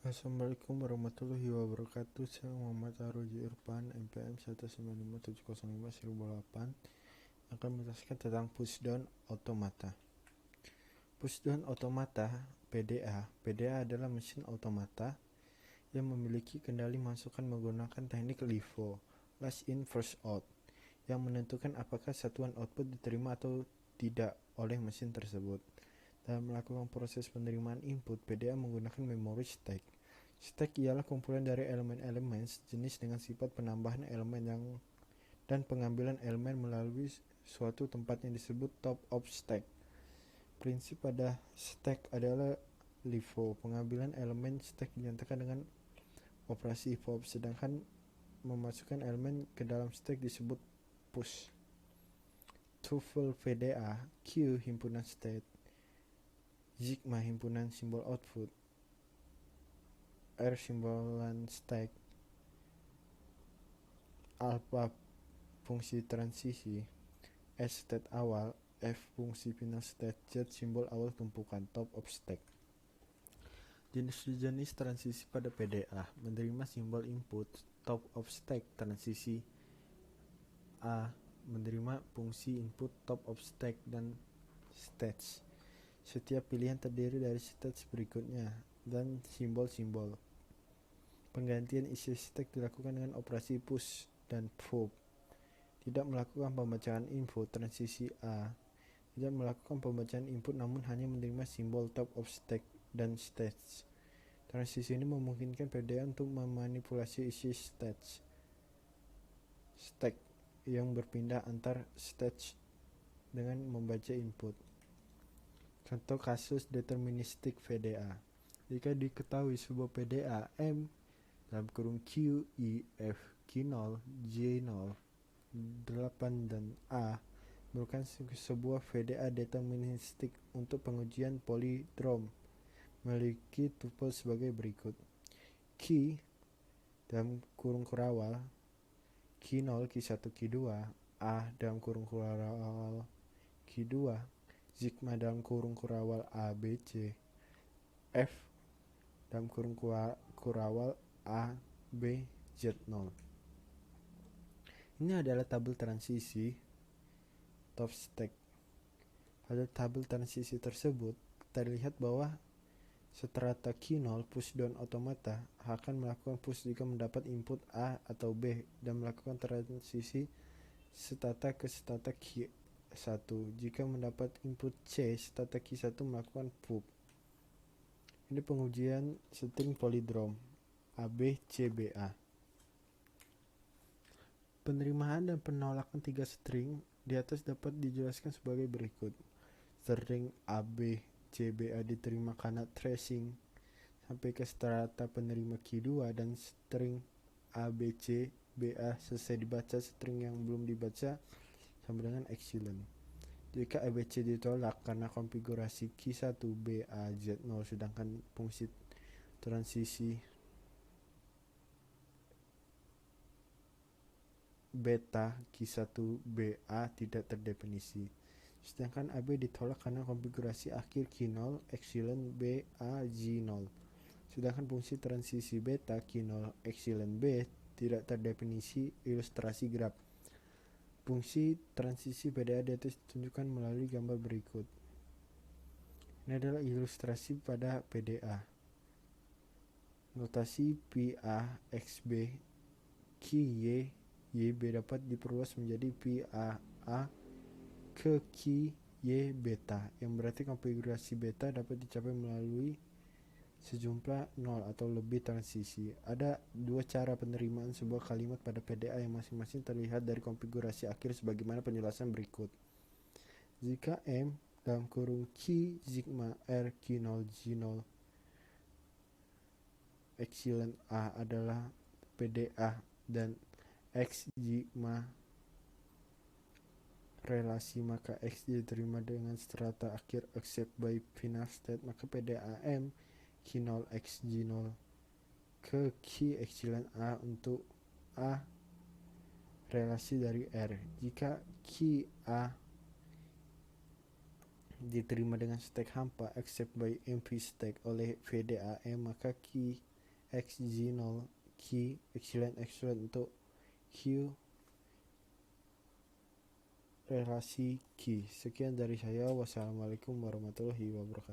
Assalamualaikum warahmatullahi wabarakatuh. Saya Muhammad Aroji Irfan, NPM 195705008, akan menjelaskan tentang pushdown automata. Pushdown automata (PDA). PDA adalah mesin automata yang memiliki kendali masukan menggunakan teknik LIFO, last in first out, yang menentukan apakah satuan output diterima atau tidak oleh mesin tersebut. Dalam melakukan proses penerimaan input, PDA menggunakan memori stack. Stack ialah kumpulan dari elemen-elemen jenis dengan sifat penambahan elemen dan pengambilan elemen melalui suatu tempat yang disebut top of stack. Prinsip pada stack adalah LIFO. Pengambilan elemen stack dinyatakan dengan operasi pop, sedangkan memasukkan elemen ke dalam stack disebut push. Tuple PDA, Q himpunan state, sigma himpunan simbol output, R simbolan stack, alpha fungsi transisi, S state awal, F fungsi final state, Z simbol awal tumpukan top of stack. Jenis-jenis transisi pada PDA menerima simbol input top of stack. Transisi A menerima fungsi input top of stack dan stage. Setiap pilihan terdiri dari stage berikutnya dan simbol-simbol. Penggantian isi stack dilakukan dengan operasi push dan pop. Tidak melakukan pembacaan input. Transisi A tidak melakukan pembacaan input namun hanya menerima simbol top of stack dan stage. Transisi ini memungkinkan PDA untuk memanipulasi isi stack yang berpindah antar stage dengan membaca input. Contoh kasus deterministik PDA. Jika diketahui sebuah PDA M dalam kurung Q, I, F, Q0, J0, 8, dan A merupakan sebuah PDA deterministik untuk pengujian polydrom memiliki tuple sebagai berikut. Q dalam kurung kurawal Q0, Q1, Q2, A dalam kurung kurawal Q2, sigma dalam kurung kurawal A, B, C, F dalam kurung kurawal A, B, Z0. Ini adalah tabel transisi top stack. Pada tabel transisi tersebut, terlihat bahwa strata Q0 pushdown automata akan melakukan push jika mendapat input A atau B dan melakukan transisi strata ke strata Q1. Jika mendapat input C, strata Q1 melakukan pop. Ini pengujian string polydrom ABCBA. Penerimaan dan penolakan tiga string di atas dapat dijelaskan sebagai berikut. String ABCBA diterima karena tracing sampai ke strata penerima Q2 dan string ABCBA selesai dibaca. String yang belum dibaca sama dengan excellent. Jika ABC ditolak karena konfigurasi Q1 BA Z0, sedangkan fungsi transisi beta Q1 BA tidak terdefinisi. Sedangkan AB ditolak karena konfigurasi akhir Q0 excellent BA G0. Sedangkan fungsi transisi beta Q0 excellent B tidak terdefinisi. Ilustrasi graf. Fungsi transisi PDA di atas ditunjukkan melalui gambar berikut. Ini adalah ilustrasi pada PDA. Notasi PA XB QY YB dapat diperluas menjadi PAA ke QY beta, yang berarti konfigurasi beta dapat dicapai melalui sejumlah 0 atau lebih transisi. Ada dua cara penerimaan sebuah kalimat pada PDA yang masing-masing terlihat dari konfigurasi akhir sebagaimana penjelasan berikut. Jika M dalam kurung Q sigma R Q0 G0 excellent A adalah PDA dan X sigma relasi, maka X diterima dengan strata akhir except by final state, maka PDA M Q0 X G0 ke Q excellent A untuk A relasi dari R. Jika Q A diterima dengan stack hampa except by empty stack oleh VDAM, maka Q X, Z, 0, Q, excellent untuk Q relasi Q. Sekian dari saya. Wassalamualaikum warahmatullahi wabarakatuh.